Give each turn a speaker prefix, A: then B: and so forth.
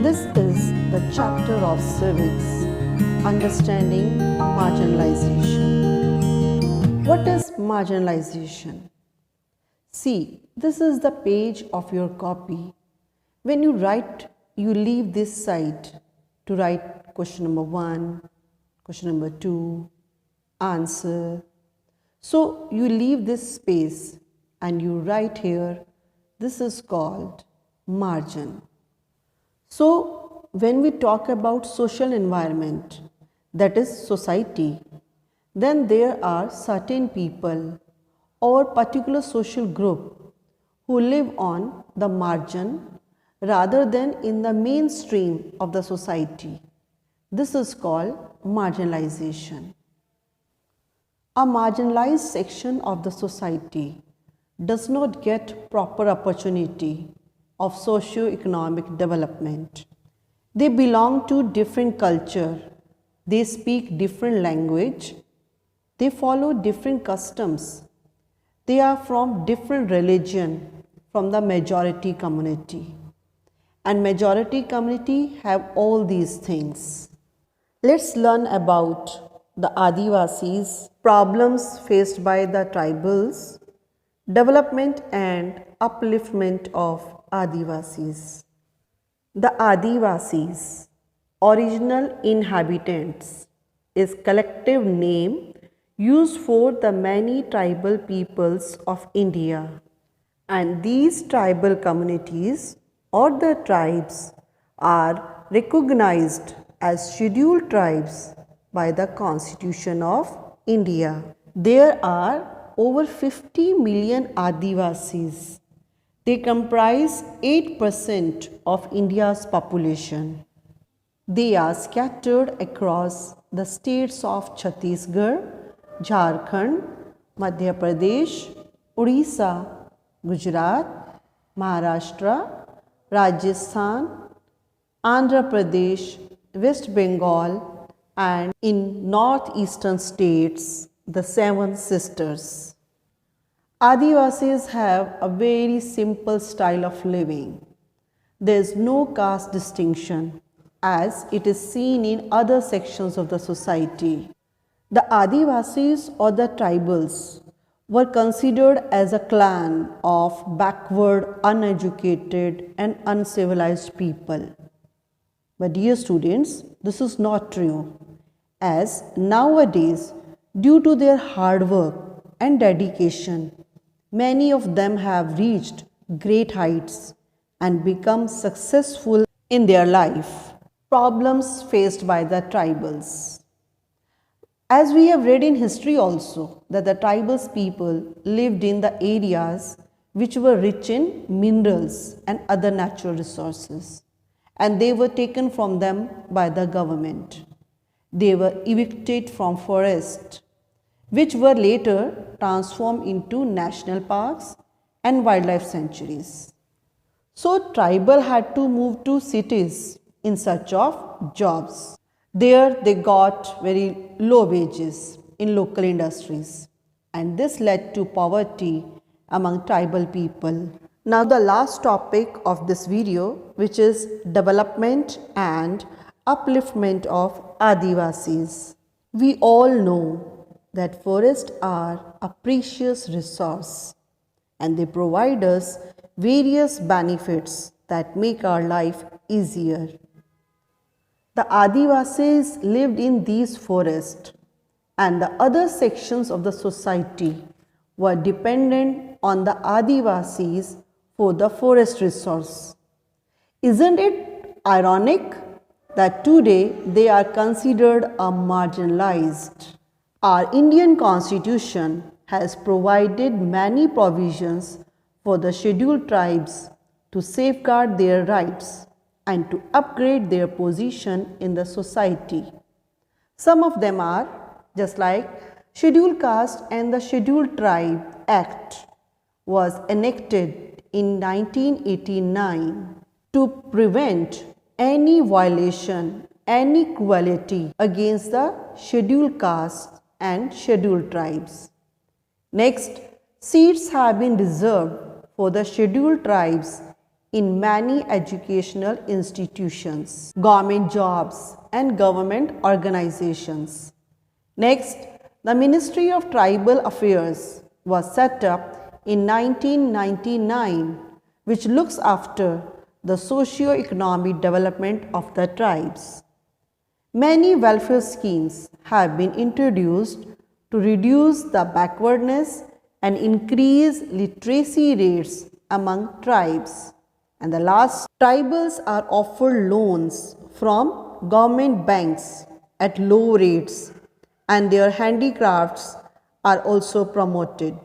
A: This is the chapter of civics, understanding marginalization. What is marginalization? See, this is the page of your copy. When you write, you leave this side to write question number 1, question number 2, answer. So you leave this space and you write here, this is called margin. So when we talk about social environment, that is society, then there are certain people or particular social group who live on the margin rather than in the mainstream of the society. This is called marginalization. A marginalized section of the society does not get proper opportunity of socio-economic development. They belong to different culture, they speak different language, they follow different customs, they are from different religion from the majority community. And majority community have all these things. Let's learn about the Adivasis, problems faced by the tribals, development and upliftment of Adivasis. The Adivasis, original inhabitants, is collective name used for the many tribal peoples of India, and these tribal communities or the tribes are recognized as scheduled tribes by the Constitution of India. There are over 50 million Adivasis. They comprise 8% of India's population. They are scattered across the states of Chhattisgarh, Jharkhand, Madhya Pradesh, Odisha, Gujarat, Maharashtra, Rajasthan, Andhra Pradesh, West Bengal, and in northeastern states, the Seven Sisters. Adivasis have a very simple style of living. There is no caste distinction as it is seen in other sections of the society. The Adivasis or the tribals were considered as a clan of backward, uneducated and uncivilized people. But dear students, this is not true, as nowadays, due to their hard work and dedication, many of them have reached great heights and become successful in their life. Problems faced by the tribals. As we have read in history also that the tribals people lived in the areas which were rich in minerals and other natural resources, and they were taken from them by the government. They were evicted from forests, which were later transformed into national parks and wildlife sanctuaries. So tribal had to move to cities in search of jobs. There they got very low wages in local industries, and this led to poverty among tribal people. Now the last topic of this video, which is development and upliftment of Adivasis. We all know that forests are a precious resource and they provide us various benefits that make our life easier. The Adivasis lived in these forests and the other sections of the society were dependent on the Adivasis for the forest resource. Isn't it ironic that today they are considered a marginalized? Our Indian Constitution has provided many provisions for the scheduled tribes to safeguard their rights and to upgrade their position in the society. Some of them are just like Scheduled Caste and the Scheduled Tribe Act was enacted in 1989 to prevent any violation, any cruelty against the scheduled caste and scheduled tribes. Next, seats have been reserved for the scheduled tribes in many educational institutions, government jobs, and government organizations. Next, the Ministry of Tribal Affairs was set up in 1999, which looks after the socio-economic development of the tribes. Many welfare schemes have been introduced to reduce the backwardness and increase literacy rates among tribes. And the last, tribals are offered loans from government banks at low rates, and their handicrafts are also promoted.